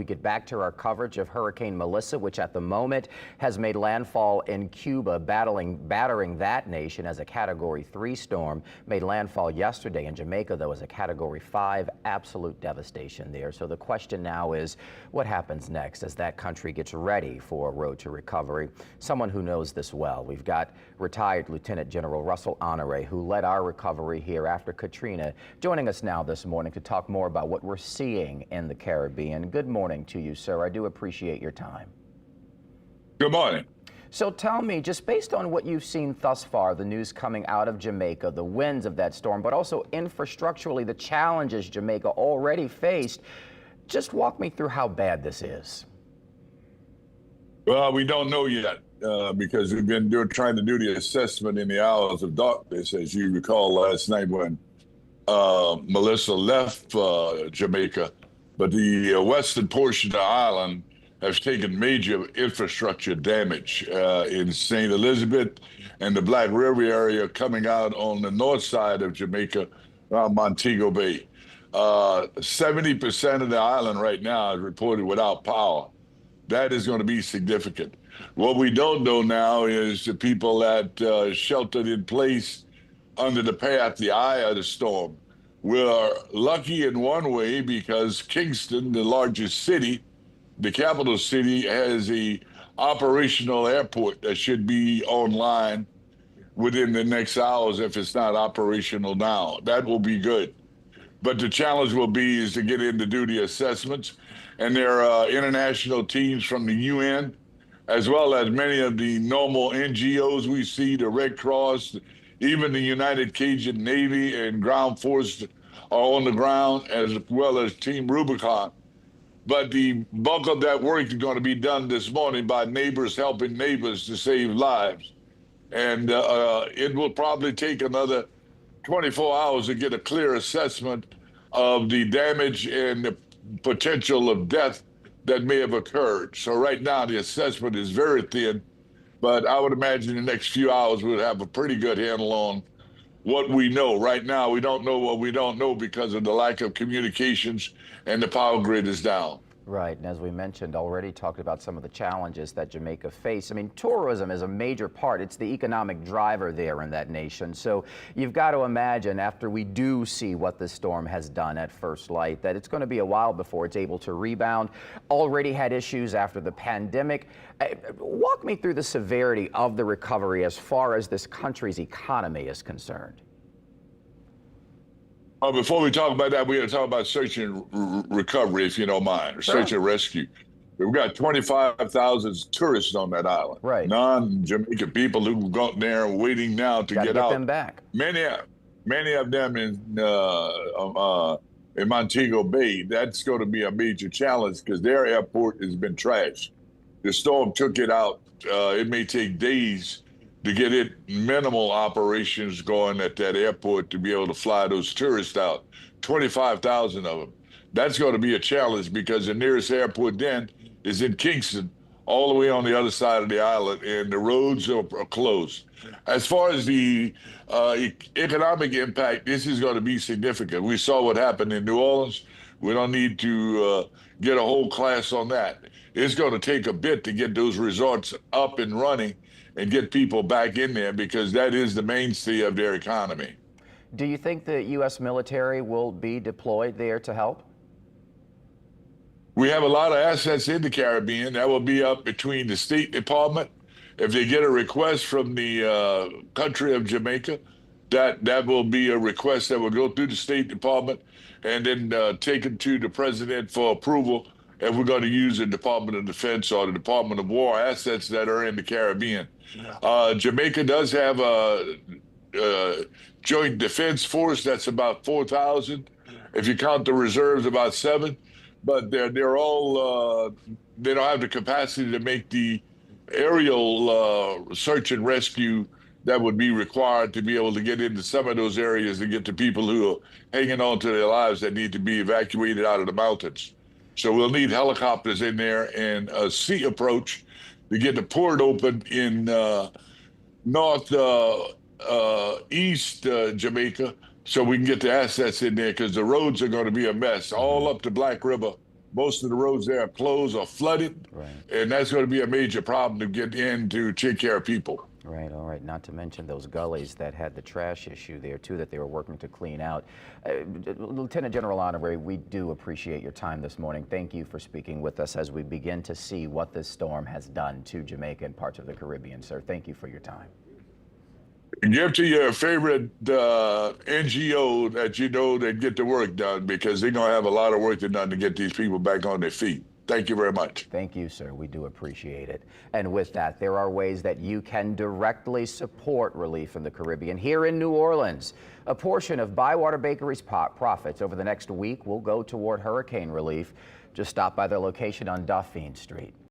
We get back to our coverage of Hurricane Melissa, which at the moment has made landfall in Cuba, battering that nation as a Category 3 storm. Made landfall yesterday in Jamaica, though, as a Category 5. Absolute devastation there. So the question now is, what happens next as that country gets ready for a road to recovery? Someone who knows this well. We've got retired Lieutenant General Russell Honoré, who led our recovery here after Katrina, joining us now this morning to talk more about what we're seeing in the Caribbean. Good morning to you, sir. I do appreciate your time. Good morning. So tell me, just based on what you've seen thus far, the news coming out of Jamaica, the winds of that storm, but also infrastructurally, the challenges Jamaica already faced, just walk me through how bad this is. Well, we don't know yet because we've been trying to do the assessment in the hours of darkness, as you recall last night when Melissa left Jamaica. But the western portion of the island has taken major infrastructure damage in St. Elizabeth and the Black River area coming out on the north side of Jamaica around Montego Bay. 70% of the island right now is reported without power. That is going to be significant. What we don't know now is the people that sheltered in place under the path, the eye of the storm. We're lucky in one way because Kingston, the largest city, the capital city, has a operational airport that should be online within the next hours if it's not operational now. That will be good. But the challenge will be is to get in to do the assessments. And there are international teams from the UN, as well as many of the normal NGOs we see, the Red Cross, even the United Cajun Navy and Ground Force are on the ground, as well as Team Rubicon. But the bulk of that work is going to be done this morning by neighbors helping neighbors to save lives. And it will probably take another 24 hours to get a clear assessment of the damage and the potential of death that may have occurred. So right now the assessment is very thin, but I would imagine in the next few hours we'll have a pretty good handle on what we know. Right now we don't know what we don't know because of the lack of communications and the power grid is down. Right, and as we mentioned already, talked about some of the challenges that Jamaica face. I mean, tourism is a major part. It's the economic driver there in that nation. So you've got to imagine after we do see what this storm has done at first light, that it's going to be a while before it's able to rebound. Already had issues after the pandemic. Walk me through the severity of the recovery as far as this country's economy is concerned. Before we talk about that, we got to talk about search and recovery, if you don't mind, or search and rescue. We've got 25,000 tourists on that island. Right. Non-Jamaican people who've gone there and waiting now to get out. Them back. Many of them in Montego Bay. That's going to be a major challenge because their airport has been trashed. The storm took it out. It may take days to get it minimal operations going at that airport to be able to fly those tourists out, 25,000 of them. That's going to be a challenge because the nearest airport then is in Kingston, all the way on the other side of the island, and the roads are closed. As far as the economic impact, this is going to be significant. We saw what happened in New Orleans. We don't need to get a whole class on that. It's going to take a bit to get those resorts up and running and get people back in there because that is the mainstay of their economy. Do you think the U.S. military will be deployed there to help? We have a lot of assets in the Caribbean. That will be up between the State Department. If they get a request from the country of Jamaica, that will be a request that will go through the State Department and then taken to the president for approval. And we're going to use the Department of Defense or the Department of War assets that are in the Caribbean. Jamaica does have a joint defense force that's about 4,000. If you count the reserves, about 7. But they're all they don't have the capacity to make the aerial search and rescue that would be required to be able to get into some of those areas to get the people who are hanging on to their lives that need to be evacuated out of the mountains. So we'll need helicopters in there and a sea approach to get the port open in northeast Jamaica so we can get the assets in there because the roads are going to be a mess all up the Black River Most of the roads there are closed or flooded, Right. and that's going to be a major problem to get in to take care of people. Right, all right. Not to mention those gullies that had the trash issue there, too, that they were working to clean out. Lieutenant General Honoré, we do appreciate your time this morning. Thank you for speaking with us as we begin to see what this storm has done to Jamaica and parts of the Caribbean, sir. Thank you for your time. Give to your favorite NGO that you know that get the work done, because they're going to have a lot of work to done to get these people back on their feet. Thank you very much. Thank you, sir. We do appreciate it. And with that, there are ways that you can directly support relief in the Caribbean. Here in New Orleans, a portion of Bywater Bakery's profits over the next week will go toward hurricane relief. Just stop by their location on Dauphine Street.